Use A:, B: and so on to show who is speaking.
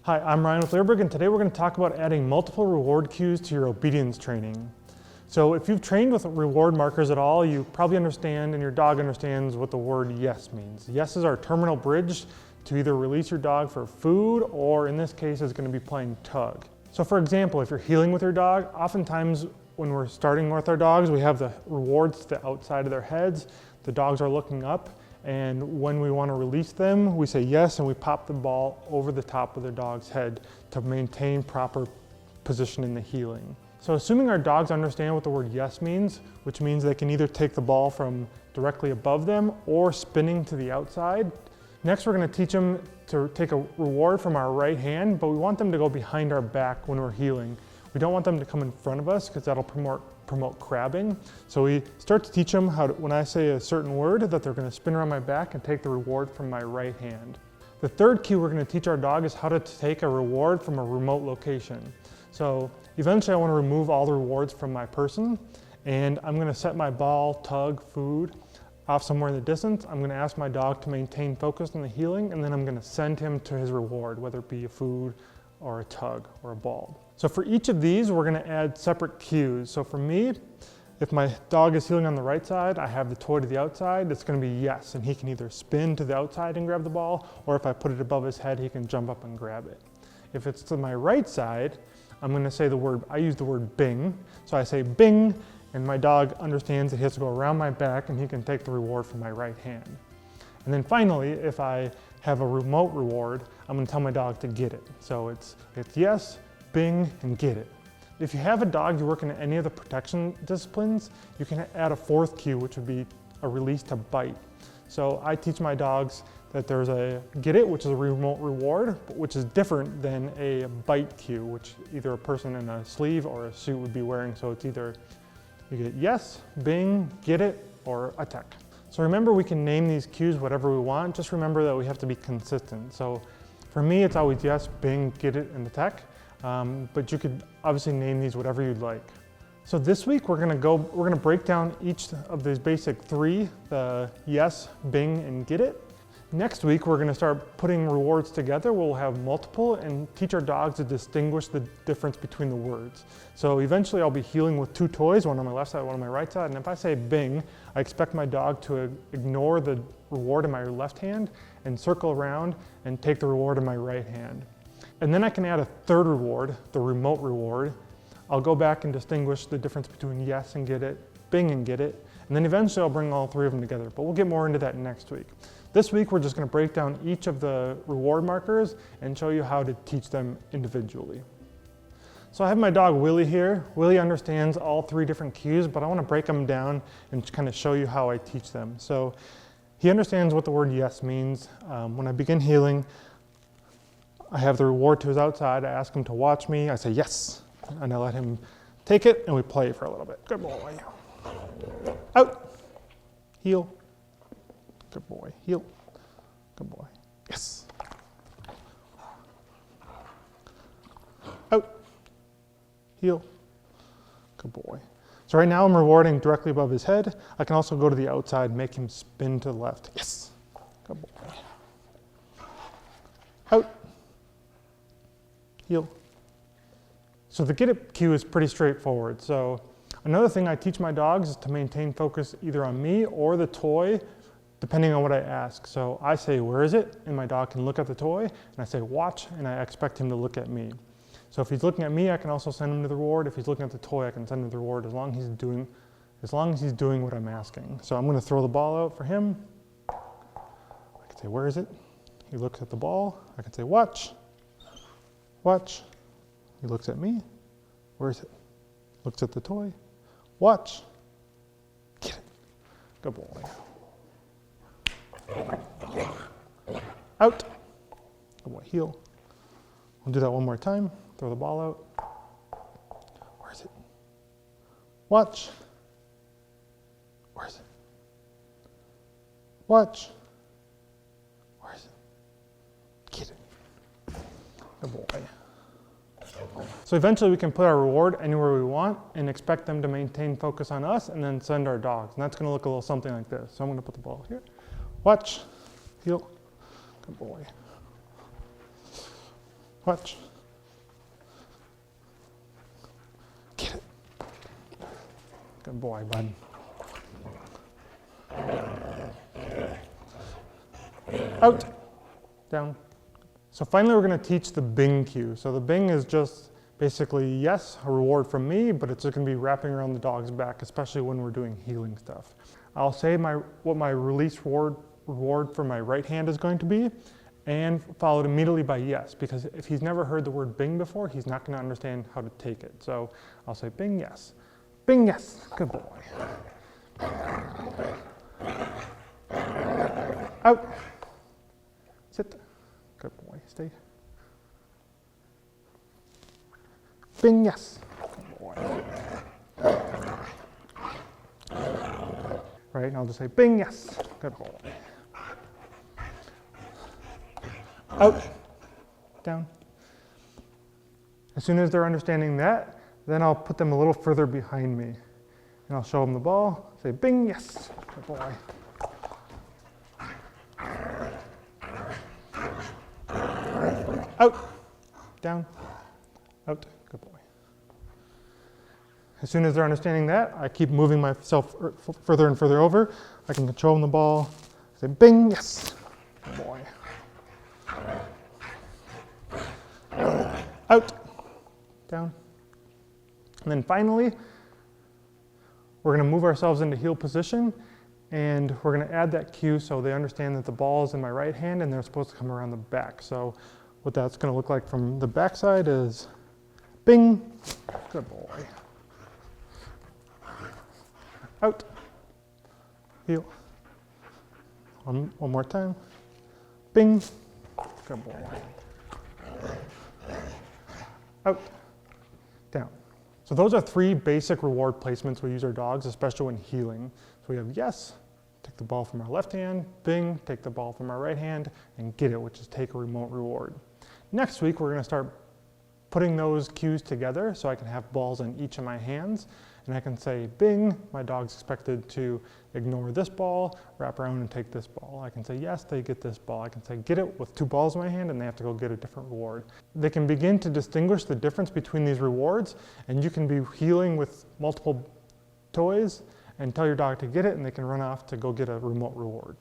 A: Hi, I'm Ryan with Leerburg, and today we're going to talk about adding multiple reward cues to your obedience training. So if you've trained with reward markers at all, you probably understand and your dog understands what the word yes means. Yes is our terminal bridge to either release your dog for food or in this case is going to be playing tug. So for example, if you're heeling with your dog, oftentimes when we're starting with our dogs, we have the rewards to the outside of their heads. The dogs are looking up. And when we want to release them, we say yes, and we pop the ball over the top of the dog's head to maintain proper position in the heeling. So assuming our dogs understand what the word yes means, which means they can either take the ball from directly above them or spinning to the outside. Next, we're going to teach them to take a reward from our right hand, but we want them to go behind our back when we're heeling. We don't want them to come in front of us because that'll promote crabbing. So we start to teach them how to, when I say a certain word, that they're going to spin around my back and take the reward from my right hand. The third cue we're going to teach our dog is how to take a reward from a remote location. So eventually I want to remove all the rewards from my person, and I'm going to set my ball, tug, food off somewhere in the distance. I'm going to ask my dog to maintain focus on the heeling, and then I'm going to send him to his reward, whether it be a food or a tug or a ball. So for each of these, we're going to add separate cues. So for me, if my dog is heeling on the right side, I have the toy to the outside, it's going to be yes, and he can either spin to the outside and grab the ball, or if I put it above his head, he can jump up and grab it. If it's to my right side, I'm going to say the word, I use the word bing. So I say bing, and my dog understands that he has to go around my back and he can take the reward from my right hand. And then finally, if I have a remote reward, I'm going to tell my dog to get it. So it's yes, bing, and get it. If you have a dog you work in any of the protection disciplines, you can add a fourth cue, which would be a release to bite. So I teach my dogs that there's a get it, which is a remote reward, which is different than a bite cue, which either a person in a sleeve or a suit would be wearing. So it's either you get yes, bing, get it, or attack. So remember, we can name these cues whatever we want. Just remember that we have to be consistent. So for me, it's always yes, bing, get it, and attack. But you could obviously name these whatever you'd like. So this week we're gonna break down each of these basic three, the yes, bing, and get it. Next week we're gonna start putting rewards together. We'll have multiple and teach our dogs to distinguish the difference between the words. So eventually I'll be heeling with two toys, one on my left side, one on my right side, and if I say bing, I expect my dog to ignore the reward in my left hand and circle around and take the reward in my right hand. And then I can add a third reward, the remote reward. I'll go back and distinguish the difference between yes and get it, bing and get it, and then eventually I'll bring all three of them together, but we'll get more into that next week. This week we're just going to break down each of the reward markers and show you how to teach them individually. So I have my dog Willie here. Willie understands all three different cues, but I want to break them down and kind of show you how I teach them. So he understands what the word yes means. When I begin heeling, I have the reward to his outside. I ask him to watch me. I say yes, and I let him take it, and we play for a little bit. Good boy. Out. Heel. Good boy. Heel. Good boy. Yes. Out. Heel. Good boy. So right now I'm rewarding directly above his head. I can also go to the outside, make him spin to the left. Yes. Good boy. Out. Heel. So the get it cue is pretty straightforward. So another thing I teach my dogs is to maintain focus either on me or the toy, depending on what I ask. So I say, where is it? And my dog can look at the toy, and I say, watch, and I expect him to look at me. So if he's looking at me, I can also send him to the reward. If he's looking at the toy, I can send him to the reward as long as he's doing what I'm asking. So I'm going to throw the ball out for him. I can say, where is it? He looks at the ball. I can say, watch. Watch. He looks at me. Where is it? Looks at the toy. Watch. Get it. Good boy. Out. Good boy. Heel. We'll do that one more time. Throw the ball out. Where is it? Watch. Where is it? Watch. Where is it? Get it. Good boy. So eventually we can put our reward anywhere we want and expect them to maintain focus on us and then send our dogs. And that's going to look a little something like this. So I'm going to put the ball here. Watch. Heel. Good boy. Watch. Get it. Good boy, bud. Out. Down. So finally we're going to teach the bing cue. So the bing is just basically, yes, a reward from me, but it's just going to be wrapping around the dog's back, especially when we're doing healing stuff. I'll say what my release reward for my right hand is going to be, and followed immediately by yes, because if he's never heard the word bing before, he's not going to understand how to take it. So I'll say bing, yes. Bing, yes. Good boy. Out. Sit. Good boy. Stay. Bing, yes. Good boy. Right, and I'll just say bing, yes. Good boy. Out. Down. As soon as they're understanding that, then I'll put them a little further behind me. And I'll show them the ball, say bing, yes. Good boy. Out. Down. Out. Good boy. As soon as they're understanding that, I keep moving myself further and further over. I can control them the ball. Say bing, yes. Good boy. Out. Down. And then finally, we're going to move ourselves into heel position, and we're going to add that cue so they understand that the ball is in my right hand and they're supposed to come around the back. So what that's going to look like from the back side is bing. Good boy. Out. Heel. One more time. Bing. Good boy. Out. Down. So those are 3 basic reward placements we use our dogs, especially when healing. So we have yes, take the ball from our left hand, bing, take the ball from our right hand, and get it, which is take a remote reward. Next week, we're going to start putting those cues together so I can have balls in each of my hands. And I can say, bing, my dog's expected to ignore this ball, wrap around and take this ball. I can say, yes, they get this ball. I can say, get it with 2 balls in my hand, and they have to go get a different reward. They can begin to distinguish the difference between these rewards, and you can be healing with multiple toys and tell your dog to get it, and they can run off to go get a remote reward.